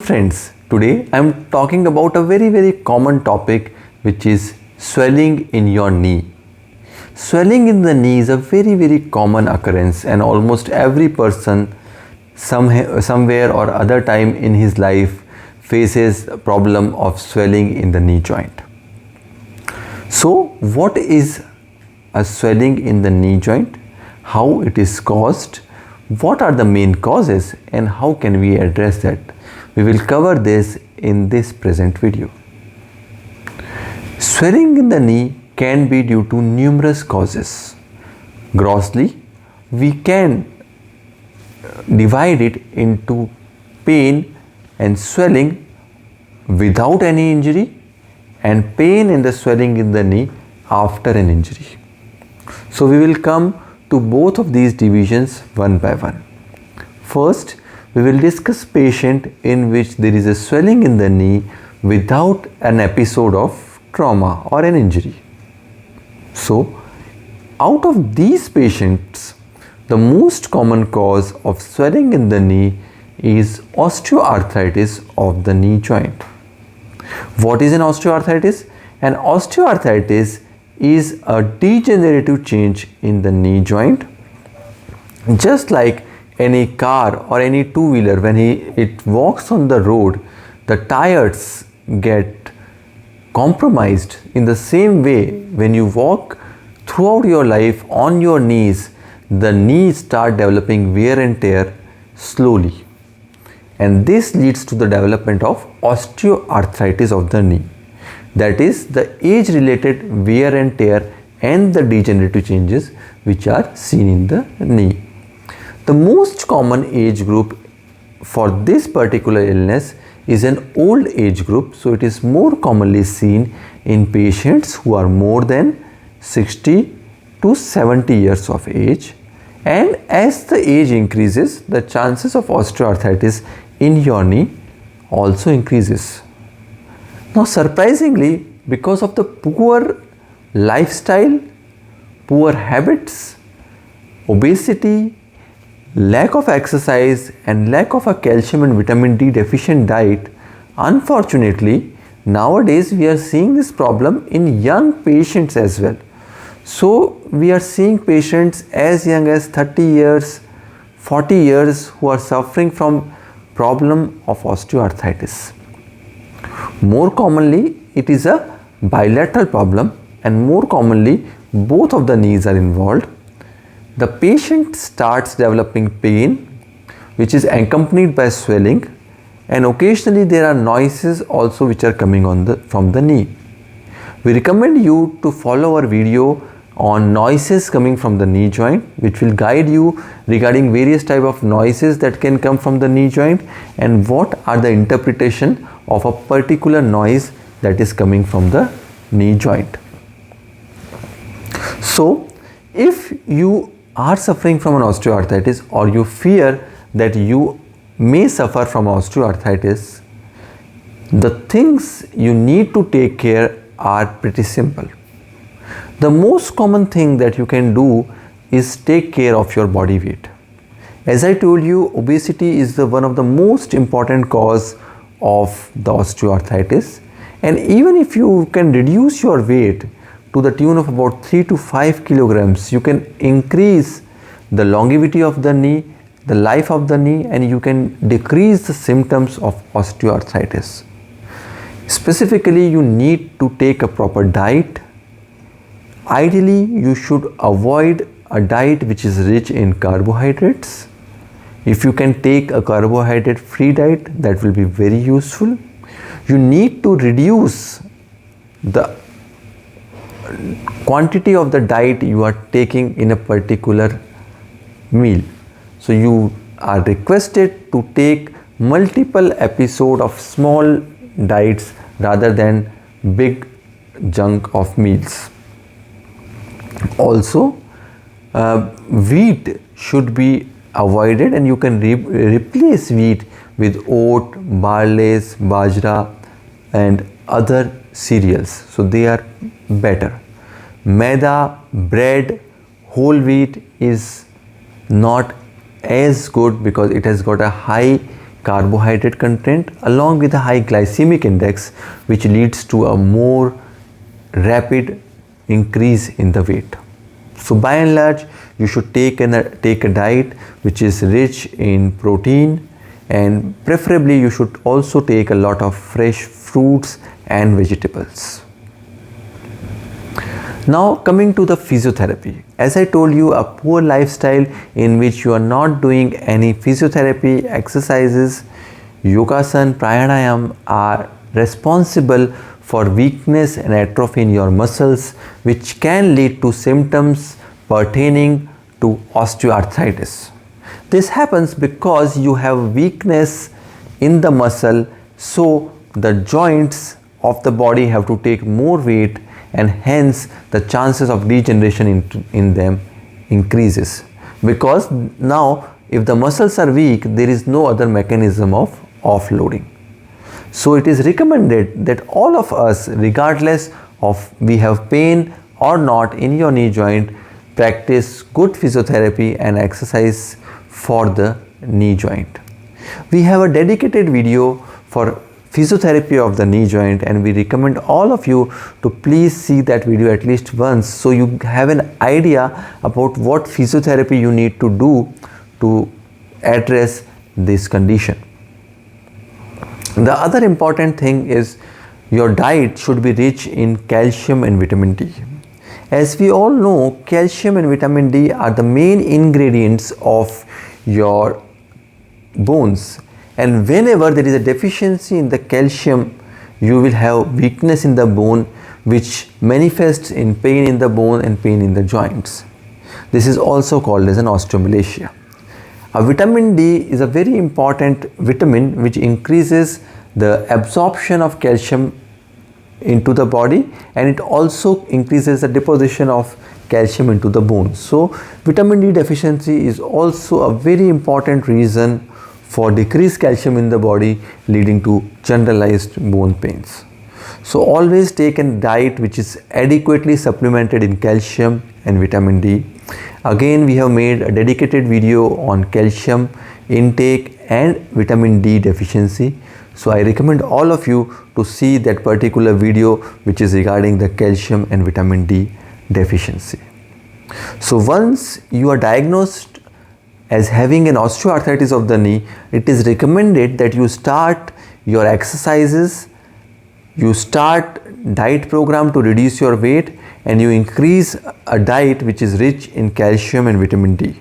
friends, today I am talking about a very common topic, which is swelling in your knee. Swelling in the knee is a very common occurrence, and almost every person somewhere or other time in his life faces a problem of swelling in the knee joint. So what is a swelling in the knee joint? How it is caused? What are the main causes, and how can we address that? We will cover this in this present video. Swelling in the knee can be due to numerous causes. Grossly, we can divide it into pain and swelling without any injury, and pain and the swelling in the knee after an injury. So we will come to both of these divisions one by one. First, we will discuss patient in which there is a swelling in the knee without an episode of trauma or an injury. So, out of these patients, the most common cause of swelling in the knee is osteoarthritis of the knee joint. What is an osteoarthritis? An osteoarthritis is a degenerative change in the knee joint. Just like any car or any two-wheeler, when it walks on the road, the tires get compromised. In the same way, when you walk throughout your life on your knees, the knees start developing wear and tear slowly, and this leads to the development of osteoarthritis of the knee. That is the age-related wear and tear and the degenerative changes which are seen in the knee. The most common age group for this particular illness is an old age group, so it is more commonly seen in patients who are more than 60 to 70 years of age, and as the age increases, the chances of osteoarthritis in your knee also increases. Now surprisingly, because of the poor lifestyle, poor habits, obesity, lack of exercise and lack of a calcium and vitamin D deficient diet, unfortunately nowadays we are seeing this problem in young patients as well. So we are seeing patients as young as 30 years, 40 years who are suffering from problem of osteoarthritis. More commonly, it is a bilateral problem, and more commonly both of the knees are involved. The patient starts developing pain which is accompanied by swelling, and occasionally there are noises also which are coming from the knee. We recommend you to follow our video on noises coming from the knee joint, which will guide you regarding various type of noises that can come from the knee joint and what are the interpretation of a particular noise that is coming from the knee joint. So if you are suffering from an osteoarthritis, or you fear that you may suffer from osteoarthritis, the things you need to take care are pretty simple. The most common thing that you can do is take care of your body weight. As I told you, obesity is one of the most important cause of the osteoarthritis, and even if you can reduce your weight to the tune of about 3 to 5 kilograms, you can increase the longevity of the knee, the life of the knee, and you can decrease the symptoms of osteoarthritis. Specifically, you need to take a proper diet. Ideally, you should avoid a diet which is rich in carbohydrates. If you can take a carbohydrate free diet, that will be very useful. You need to reduce the quantity of the diet you are taking in a particular meal. So you are requested to take multiple episodes of small diets rather than big chunk of meals. Also, wheat should be avoided, and you can replace wheat with oat, barley, bajra and other cereals, so they are better. Maida, bread, whole wheat is not as good because it has got a high carbohydrate content along with a high glycemic index, which leads to a more rapid increase in the weight. So by and large, you should take a diet which is rich in protein, and preferably you should also take a lot of fresh fruits and vegetables. Now coming to the physiotherapy. As I told you, a poor lifestyle in which you are not doing any physiotherapy exercises, yogasana, pranayam are responsible for weakness and atrophy in your muscles, which can lead to symptoms pertaining to osteoarthritis. This happens because you have weakness in the muscle, so the joints of the body have to take more weight, and hence the chances of degeneration in them increases, because now if the muscles are weak, there is no other mechanism of offloading. So it is recommended that all of us, regardless of we have pain or not in your knee joint, practice good physiotherapy and exercise for the knee joint. We have a dedicated video for physiotherapy of the knee joint, and we recommend all of you to please see that video at least once, so you have an idea about what physiotherapy you need to do to address this condition. The other important thing is your diet should be rich in calcium and vitamin D. As we all know, calcium and vitamin D are the main ingredients of your bones, and whenever there is a deficiency in the calcium, you will have weakness in the bone, which manifests in pain in the bone and pain in the joints. This is also called as an osteomalacia. A vitamin D is a very important vitamin which increases the absorption of calcium into the body, and it also increases the deposition of calcium into the bone. So vitamin D deficiency is also a very important reason for decreased calcium in the body, leading to generalized bone pains. So always take a diet which is adequately supplemented in calcium and vitamin D. Again, we have made a dedicated video on calcium intake and vitamin D deficiency. So I recommend all of you to see that particular video which is regarding the calcium and vitamin D deficiency. So once you are diagnosed as having an osteoarthritis of the knee, it is recommended that you start your exercises, you start diet program to reduce your weight, and you increase a diet which is rich in calcium and vitamin D.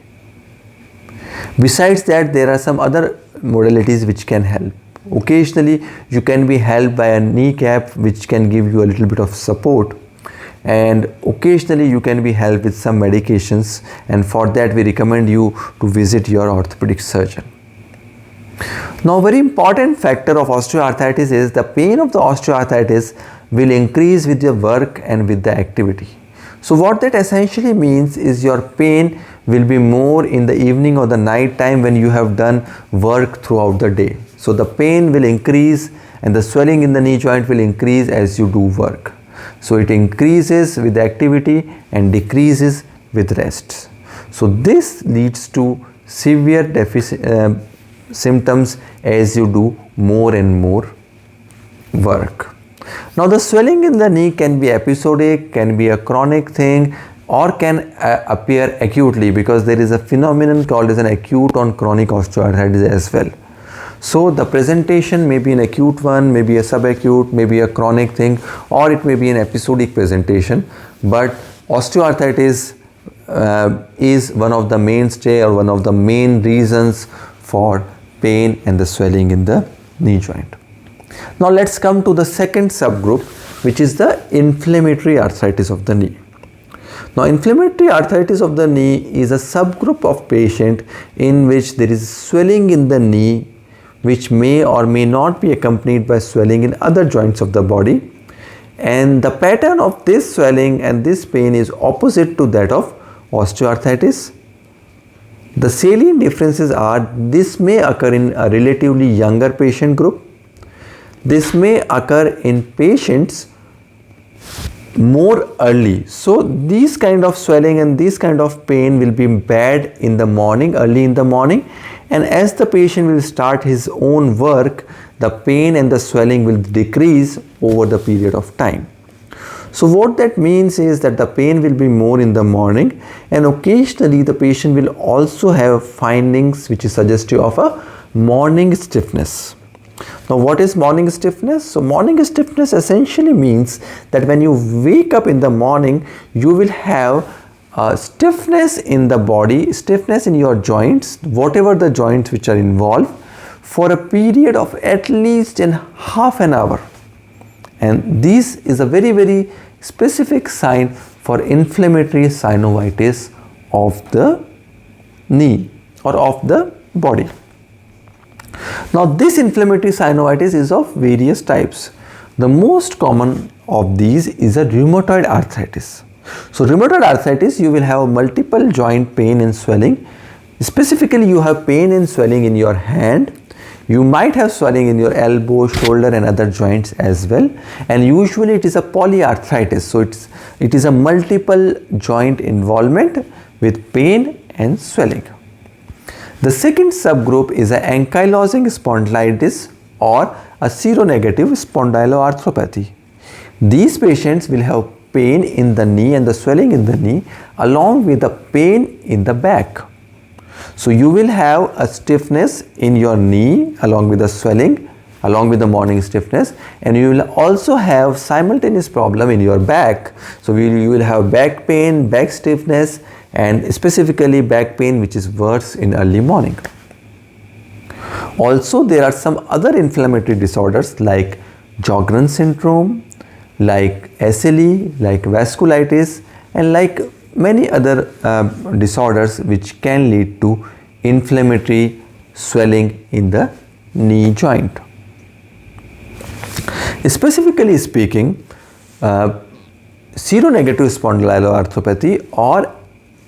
Besides that, there are some other modalities which can help. Occasionally, you can be helped by a kneecap which can give you a little bit of support, and occasionally you can be helped with some medications, and for that we recommend you to visit your orthopedic surgeon. Now, very important factor of osteoarthritis is the pain of the osteoarthritis will increase with your work and with the activity. So what that essentially means is your pain will be more in the evening or the night time when you have done work throughout the day. So the pain will increase and the swelling in the knee joint will increase as you do work. So it increases with activity and decreases with rest. So this leads to severe symptoms as you do more and more work. Now the swelling in the knee can be episodic, can be a chronic thing, or can appear acutely, because there is a phenomenon called as an acute on chronic osteoarthritis as well. So the presentation may be an acute one, maybe a subacute, maybe a chronic thing, or it may be an episodic presentation. But osteoarthritis is one of the mainstay or one of the main reasons for pain and the swelling in the knee joint. Now let's come to the second subgroup, which is the inflammatory arthritis of the knee. Now inflammatory arthritis of the knee is a subgroup of patient in which there is swelling in the knee, which may or may not be accompanied by swelling in other joints of the body, and the pattern of this swelling and this pain is opposite to that of osteoarthritis. The salient differences are this may occur in a relatively younger patient group. This may occur in patients more early. So these kind of swelling and this kind of pain will be bad in the morning, early in the morning, and as the patient will start his own work, the pain and the swelling will decrease over the period of time. So what that means is that the pain will be more in the morning, and occasionally the patient will also have findings which is suggestive of a morning stiffness. Now what is morning stiffness? So morning stiffness essentially means that when you wake up in the morning, you will have stiffness in the body, stiffness in your joints, whatever the joints which are involved, for a period of at least in half an hour. And this is a very specific sign for inflammatory synovitis of the knee or of the body. Now this inflammatory synovitis is of various types. The most common of these is a rheumatoid arthritis. So rheumatoid arthritis, you will have multiple joint pain and swelling. Specifically, you have pain and swelling in your hand. You might have swelling in your elbow, shoulder and other joints as well, and usually it is a polyarthritis. So it is a multiple joint involvement with pain and swelling. The second subgroup is an ankylosing spondylitis or a seronegative spondyloarthropathy. These patients will have pain in the knee and the swelling in the knee along with the pain in the back. So you will have a stiffness in your knee along with the swelling, along with the morning stiffness, and you will also have simultaneous problem in your back. So you will have back pain, back stiffness, and specifically back pain which is worse in early morning. Also there are some other inflammatory disorders like Sjogren's syndrome, like SLE, like vasculitis, and like many other disorders which can lead to inflammatory swelling in the knee joint. Specifically speaking, seronegative spondyloarthropathy or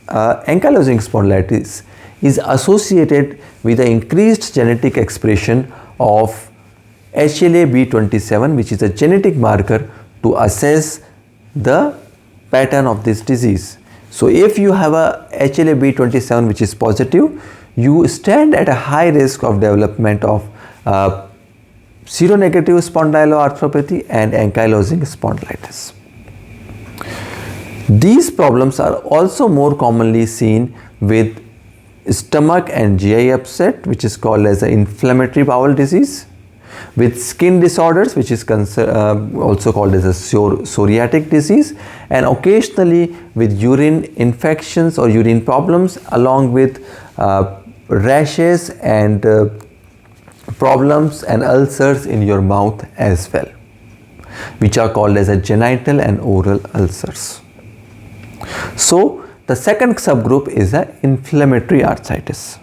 ankylosing spondylitis is associated with the increased genetic expression of HLA-B27, which is a genetic marker to assess the pattern of this disease. So if you have a HLA-B27 which is positive, you stand at a high risk of development of seronegative spondyloarthropathy and ankylosing spondylitis. These problems are also more commonly seen with stomach and GI upset, which is called as an inflammatory bowel disease, with skin disorders, which is also called as a psoriatic disease, and occasionally with urine infections or urine problems, along with rashes and problems and ulcers in your mouth as well, which are called as a genital and oral ulcers. So the second subgroup is the inflammatory arthritis.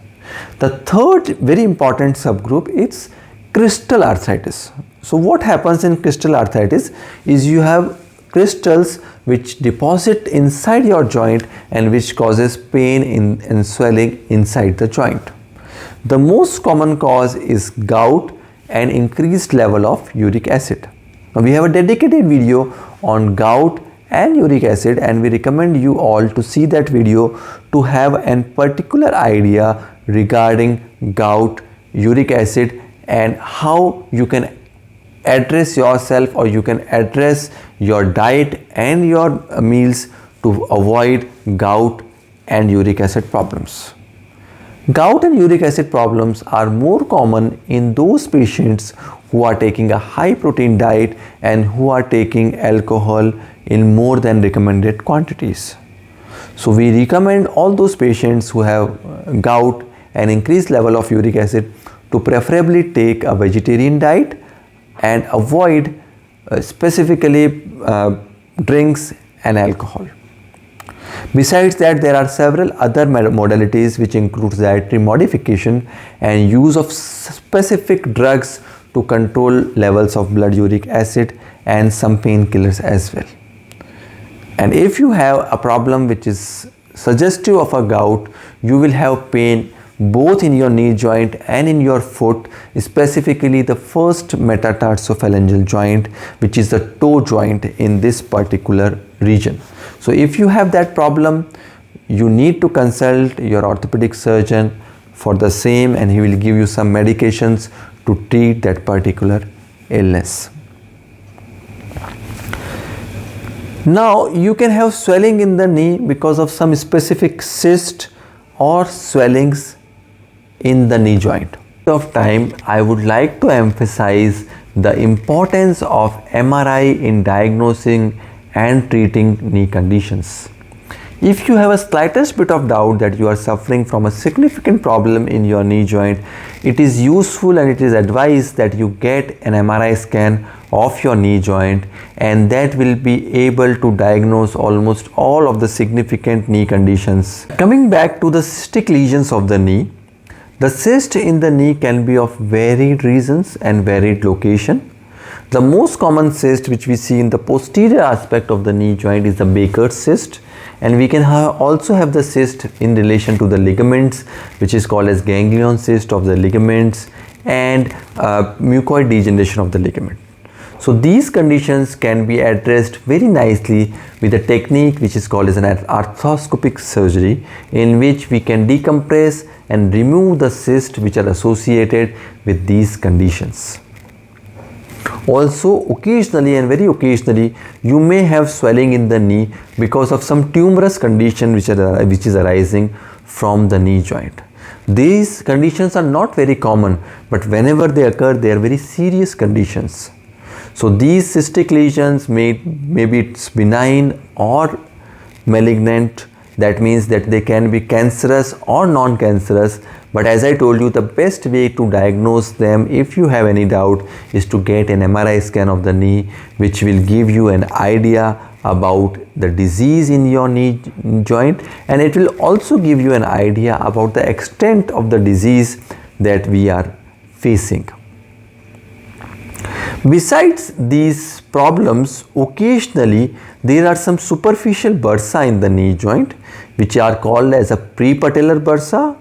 The third very important subgroup is crystal arthritis. So what happens in crystal arthritis is you have crystals which deposit inside your joint and which causes pain and swelling inside the joint. The most common cause is gout and increased level of uric acid. Now we have a dedicated video on gout and uric acid, and we recommend you all to see that video to have a particular idea regarding gout, uric acid, and how you can address yourself or you can address your diet and your meals to avoid gout and uric acid problems. Gout and uric acid problems are more common in those patients who are taking a high protein diet and who are taking alcohol in more than recommended quantities. So we recommend all those patients who have gout and increased level of uric acid to preferably take a vegetarian diet and avoid specifically drinks and alcohol. Besides that, there are several other modalities which includes dietary modification and use of specific drugs to control levels of blood uric acid and some painkillers as well. And if you have a problem which is suggestive of a gout, you will have pain both in your knee joint and in your foot, specifically the first metatarsophalangeal joint, which is the toe joint in this particular region. So if you have that problem, you need to consult your orthopedic surgeon for the same, and he will give you some medications to treat that particular illness. Now you can have swelling in the knee because of some specific cyst or swellings in the knee joint. Of time, I would like to emphasize the importance of MRI in diagnosing and treating knee conditions. If you have a slightest bit of doubt that you are suffering from a significant problem in your knee joint, it is useful and it is advised that you get an MRI scan of your knee joint, and that will be able to diagnose almost all of the significant knee conditions. Coming back to the cystic lesions of the knee, the cyst in the knee can be of varied reasons and varied location. The most common cyst which we see in the posterior aspect of the knee joint is the Baker's cyst, and we can also have the cyst in relation to the ligaments, which is called as ganglion cyst of the ligaments, and mucoid degeneration of the ligament. So these conditions can be addressed very nicely with a technique which is called as an arthroscopic surgery, in which we can decompress and remove the cysts which are associated with these conditions. Also, occasionally and very occasionally, you may have swelling in the knee because of some tumorous condition which is arising from the knee joint. These conditions are not very common, but whenever they occur, they are very serious conditions. So these cystic lesions maybe it's benign or malignant. That means that they can be cancerous or non-cancerous. But as I told you, the best way to diagnose them, if you have any doubt, is to get an MRI scan of the knee, which will give you an idea about the disease in your knee joint, and it will also give you an idea about the extent of the disease that we are facing. Besides these problems, occasionally there are some superficial bursa in the knee joint, which are called as a prepatellar bursa,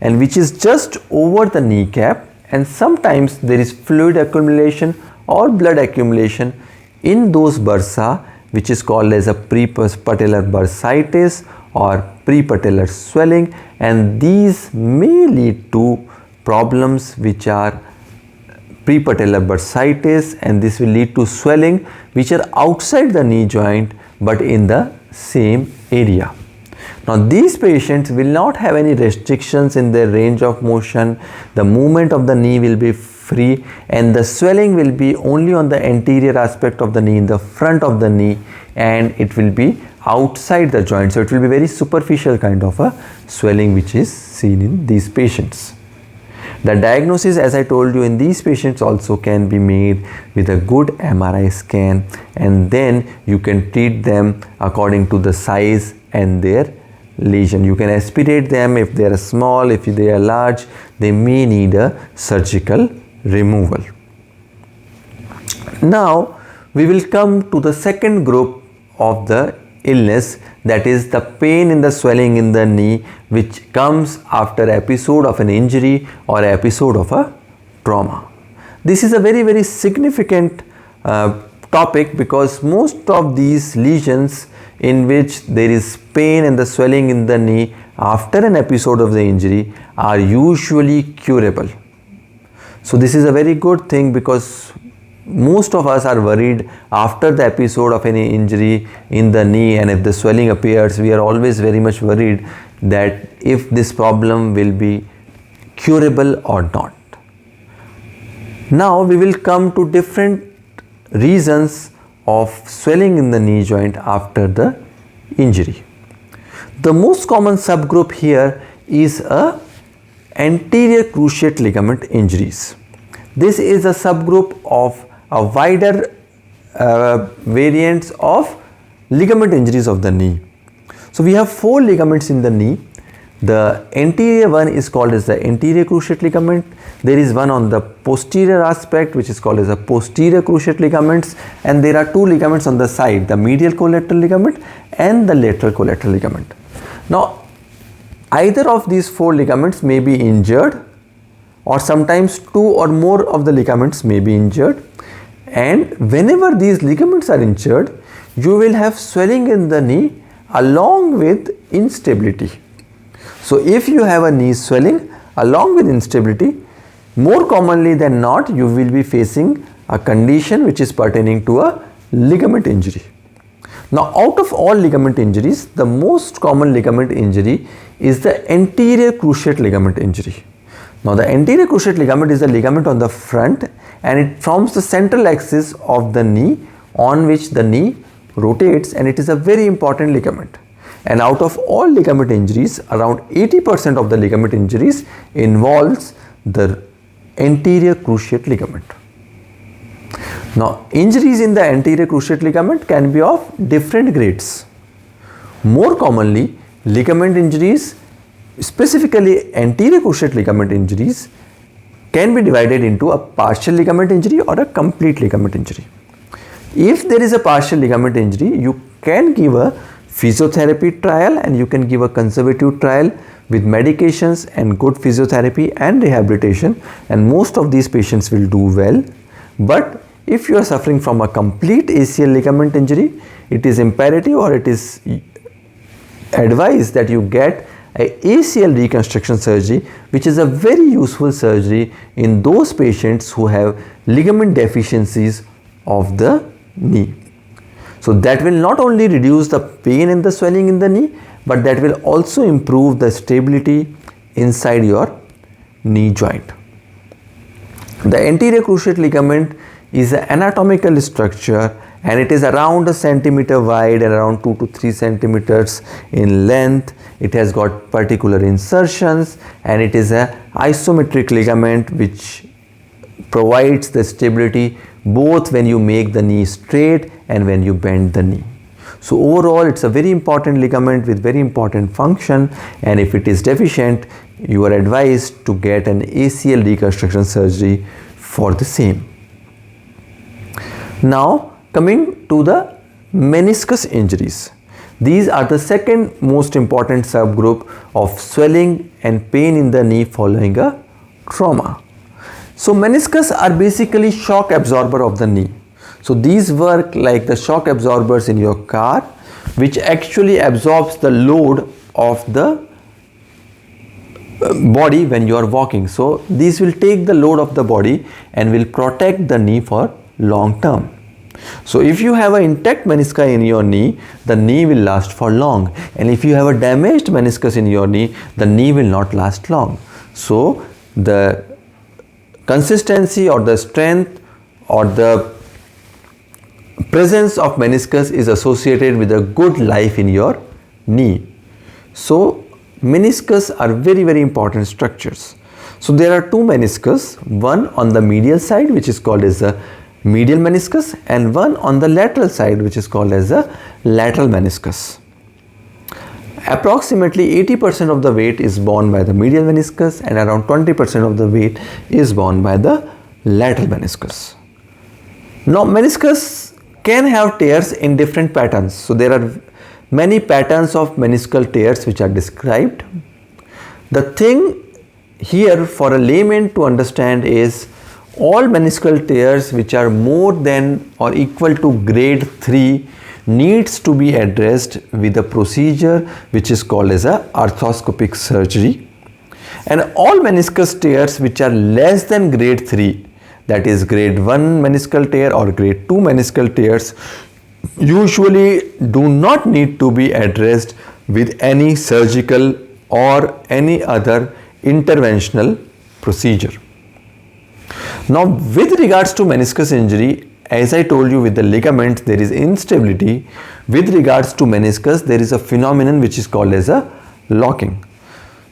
and which is just over the kneecap, and sometimes there is fluid accumulation or blood accumulation in those bursa, which is called as a prepatellar bursitis or prepatellar swelling, and these may lead to problems which are prepatellar bursitis, and this will lead to swelling which are outside the knee joint but in the same area. Now these patients will not have any restrictions in their range of motion. The movement of the knee will be free, and the swelling will be only on the anterior aspect of the knee, in the front of the knee, and it will be outside the joint. So it will be very superficial kind of a swelling which is seen in these patients. The diagnosis, as I told you, in these patients also can be made with a good MRI scan, and then you can treat them according to the size and their lesion. You can aspirate them if they are small. If they are large, they may need a surgical removal. Now we will come to the second group of the illness, that is the pain in the swelling in the knee, which comes after episode of an injury or episode of a trauma. This is a very significant topic, because most of these lesions in which there is pain and the swelling in the knee after an episode of the injury are usually curable. So this is a very good thing, because most of us are worried after the episode of any injury in the knee, and if the swelling appears, we are always very much worried that if this problem will be curable or not. Now we will come to different reasons of swelling in the knee joint after the injury. The most common subgroup here is anterior cruciate ligament injuries. This is a subgroup of a wider variants of ligament injuries of the knee. So we have 4 ligaments in the knee. The anterior one is called as the anterior cruciate ligament. There is one on the posterior aspect which is called as a posterior cruciate ligaments, and there are 2 ligaments on the side, the medial collateral ligament and the lateral collateral ligament. Now either of these 4 ligaments may be injured, or sometimes 2 or more of the ligaments may be injured, and whenever these ligaments are injured, you will have swelling in the knee along with instability. So if you have a knee swelling along with instability, more commonly than not, you will be facing a condition which is pertaining to a ligament injury. Now, out of all ligament injuries, the most common ligament injury is the anterior cruciate ligament injury. Now, the anterior cruciate ligament is the ligament on the front, and it forms the central axis of the knee on which the knee rotates, and it is a very important ligament. And out of all ligament injuries, around 80% of the ligament injuries involves the anterior cruciate ligament. Now, injuries in the anterior cruciate ligament can be of different grades. More commonly, ligament injuries, specifically anterior cruciate ligament injuries, can be divided into a partial ligament injury or a complete ligament injury. If there is a partial ligament injury, you can give a physiotherapy trial and you can give a conservative trial with medications and good physiotherapy and rehabilitation, and most of these patients will do well. But if you are suffering from a complete ACL ligament injury, it is imperative or it is advised that you get a ACL reconstruction surgery, which is a very useful surgery in those patients who have ligament deficiencies of the knee. So that will not only reduce the pain and the swelling in the knee, but that will also improve the stability inside your knee joint. The anterior cruciate ligament is an anatomical structure, and it is around a centimeter wide and around 2 to 3 centimeters in length. It has got particular insertions, and it is an isometric ligament which provides the stability both when you make the knee straight and when you bend the knee. So overall, it's a very important ligament with very important function, and if it is deficient, you are advised to get an ACL reconstruction surgery for the same. Now, coming to the meniscus injuries. These are the second most important subgroup of swelling and pain in the knee following a trauma. So meniscus are basically shock absorber of the knee. So these work like the shock absorbers in your car, which actually absorbs the load of the body when you are walking. So these will take the load of the body and will protect the knee for long term. So if you have an intact meniscus in your knee, the knee will last for long, and if you have a damaged meniscus in your knee, the knee will not last long. So the consistency or the strength or the presence of meniscus is associated with a good life in your knee. So meniscus are very, very important structures. So there are two meniscus, one on the medial side which is called as the medial meniscus, and one on the lateral side which is called as the lateral meniscus. Approximately 80% of the weight is borne by the medial meniscus and around 20% of the weight is borne by the lateral meniscus. Now meniscus can have tears in different patterns. So there are many patterns of meniscal tears which are described. The thing here for a layman to understand is all meniscal tears which are more than or equal to grade 3 needs to be addressed with a procedure which is called as a arthroscopic surgery, and all meniscus tears which are less than grade 3, that is grade 1 meniscal tear or grade 2 meniscal tears, usually do not need to be addressed with any surgical or any other interventional procedure. Now with regards to meniscus injury, as I told you with the ligaments there is instability. With regards to meniscus there is a phenomenon which is called as a locking.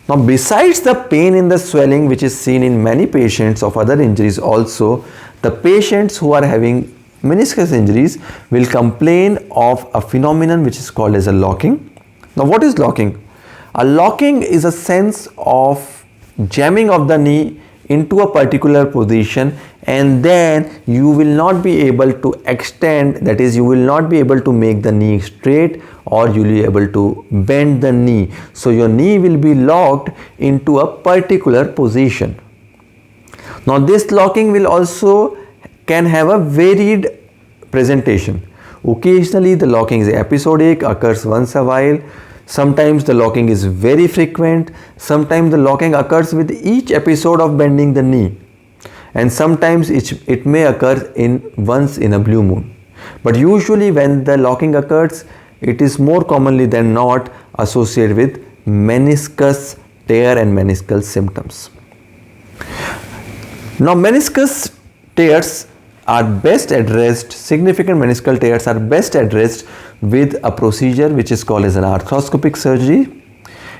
Now besides the pain in the swelling which is seen in many patients of other injuries also, the patients who are having meniscus injuries will complain of a phenomenon which is called as a locking. Now what is locking? A locking is a sense of jamming of the knee into a particular position, and then you will not be able to extend, that is you will not be able to make the knee straight or you will be able to bend the knee. So your knee will be locked into a particular position. Now this locking will also can have a varied presentation. Occasionally the locking is episodic, occurs once a while. Sometimes the locking is very frequent. Sometimes the locking occurs with each episode of bending the knee. And sometimes it may occur once in a blue moon. But usually when the locking occurs, it is more commonly than not associated with meniscus tear and meniscal symptoms. Now meniscus tears are best addressed, significant meniscal tears are best addressed with a procedure which is called as an arthroscopic surgery.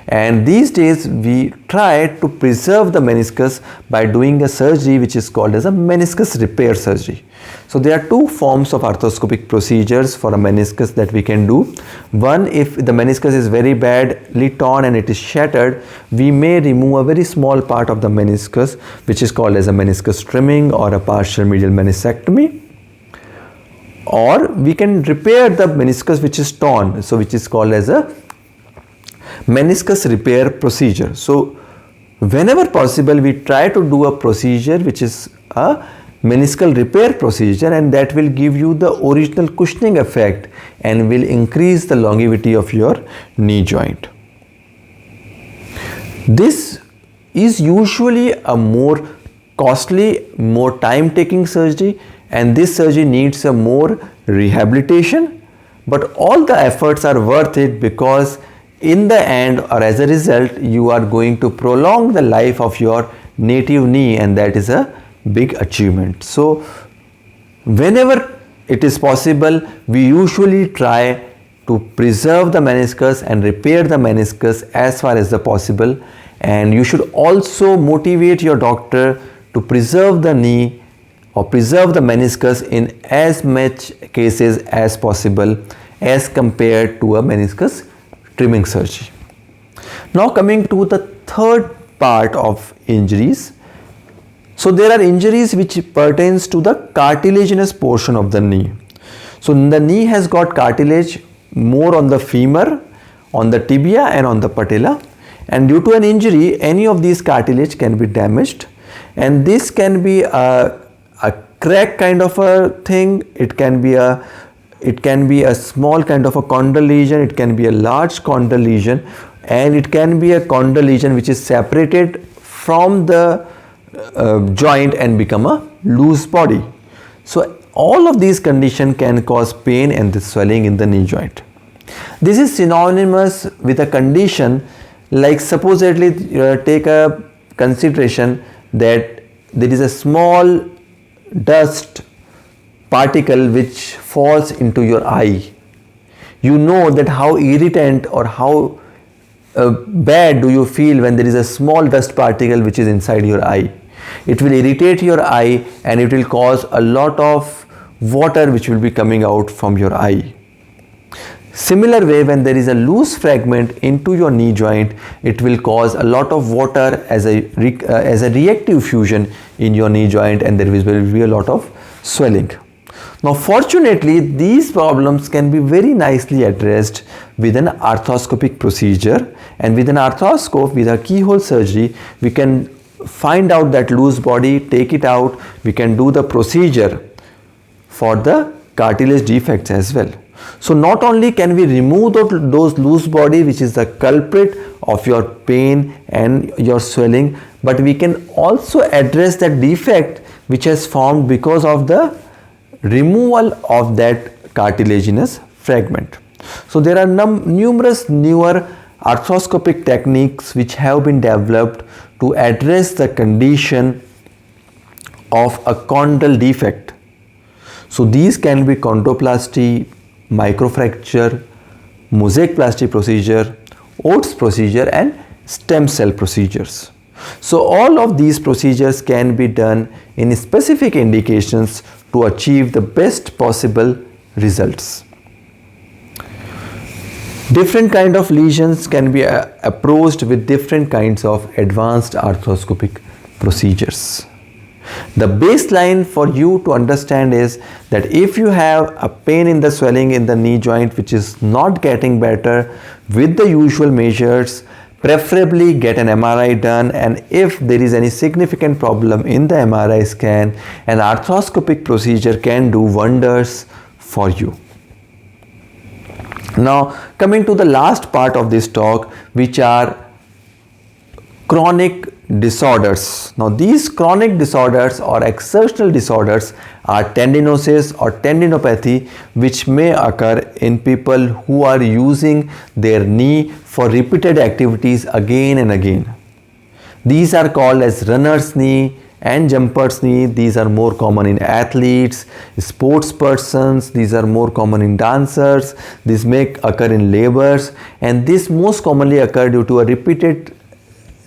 And these days we try to preserve the meniscus by doing a surgery which is called as a meniscus repair surgery. So there are two forms of arthroscopic procedures for a meniscus that we can do. One, if the meniscus is very badly torn and it is shattered, we may remove a very small part of the meniscus which is called as a meniscus trimming or a partial medial meniscectomy. Or we can repair the meniscus which is torn, so which is called as a meniscus repair procedure. So whenever possible we try to do a procedure which is a meniscal repair procedure, and that will give you the original cushioning effect and will increase the longevity of your knee joint. This is usually a more costly, more time taking surgery, and this surgery needs a more rehabilitation, but all the efforts are worth it because in the end or as a result you are going to prolong the life of your native knee, and that is a big achievement. So whenever it is possible, we usually try to preserve the meniscus and repair the meniscus as far as the possible, and you should also motivate your doctor to preserve the knee or preserve the meniscus in as much cases as possible as compared to a meniscus trimming surgery. Now coming to the third part of injuries. So there are injuries which pertains to the cartilaginous portion of the knee. So the knee has got cartilage more on the femur, on the tibia and on the patella, and due to an injury any of these cartilage can be damaged, and this can be a crack kind of a thing, it can be a small kind of a condyle lesion, it can be a large condyle lesion, and it can be a condyle lesion which is separated from the joint and become a loose body. So all of these conditions can cause pain and the swelling in the knee joint. This is synonymous with a condition like supposedly take a consideration that there is a small dust particle which falls into your eye. You know that how irritant or how bad do you feel when there is a small dust particle which is inside your eye. It will irritate your eye and it will cause a lot of water which will be coming out from your eye. Similar way, when there is a loose fragment into your knee joint, it will cause a lot of water as a reactive fusion in your knee joint, and there will be a lot of swelling. Now fortunately these problems can be very nicely addressed with an arthroscopic procedure, and with an arthroscope, with a keyhole surgery, we can find out that loose body, take it out, we can do the procedure for the cartilage defects as well. So not only can we remove those loose body which is the culprit of your pain and your swelling, but we can also address that defect which has formed because of the removal of that cartilaginous fragment. So there are numerous newer arthroscopic techniques which have been developed to address the condition of a condyle defect. So these can be chondroplasty, microfracture, mosaic plasty procedure, Oates procedure and stem cell procedures. So all of these procedures can be done in specific indications to achieve the best possible results. Different kind of lesions can be approached with different kinds of advanced arthroscopic procedures. The baseline for you to understand is that if you have a pain in the swelling in the knee joint which is not getting better with the usual measures, preferably get an MRI done, and if there is any significant problem in the MRI scan, an arthroscopic procedure can do wonders for you. Now coming to the last part of this talk, which are chronic disorders. Now these chronic disorders or exertional disorders are tendinosis or tendinopathy, which may occur in people who are using their knee for repeated activities again and again. These are called as runner's knee and jumper's knee. These are more common in athletes, sports persons. These are more common in dancers. These may occur in laborers, and this most commonly occur due to a repeated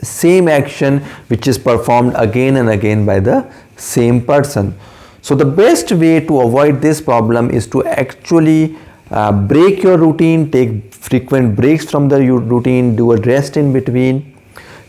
same action which is performed again and again by the same person. So the best way to avoid this problem is to actually break your routine, take frequent breaks from the routine, do a rest in between,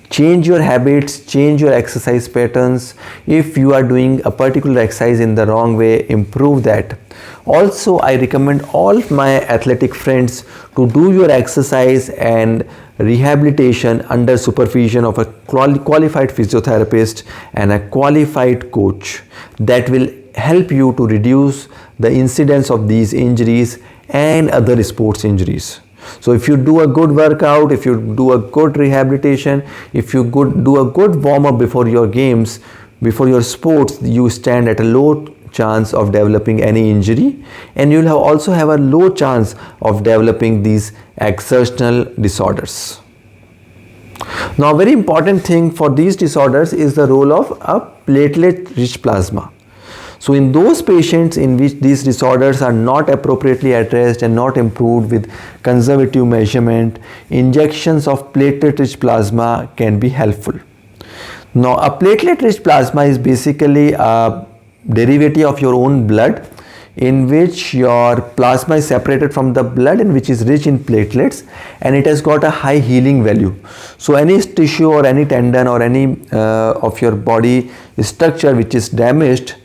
change your habits, change your exercise patterns. If you are doing a particular exercise in the wrong way, improve that. Also, I recommend all my athletic friends to do your exercise and rehabilitation under supervision of a qualified physiotherapist and a qualified coach. That will help you to reduce the incidence of these injuries and other sports injuries. So if you do a good workout, if you do a good rehabilitation, if you do a good warm-up before your games, before your sports, you stand at a low chance of developing any injury, and you'll also have a low chance of developing these exertional disorders. Now, a very important thing for these disorders is the role of a platelet-rich plasma. So in those patients in which these disorders are not appropriately addressed and not improved with conservative measurement, injections of platelet-rich plasma can be helpful. Now, a platelet-rich plasma is basically a derivative of your own blood, in which your plasma is separated from the blood and which is rich in platelets, and it has got a high healing value. So any tissue or any tendon or any of your body structure which is damaged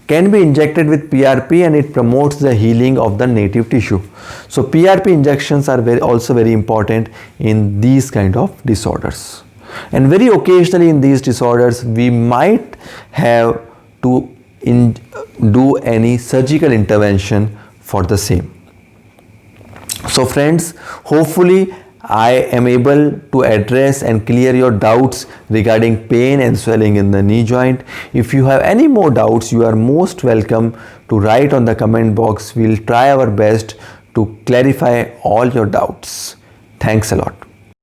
can be injected with PRP, and it promotes the healing of the native tissue. So PRP injections are also very important in these kind of disorders. And very occasionally in these disorders, we might have to do any surgical intervention for the same. So friends, hopefully I am able to address and clear your doubts regarding pain and swelling in the knee joint. If you have any more doubts, you are most welcome to write on the comment box. We'll try our best to clarify all your doubts. Thanks a lot.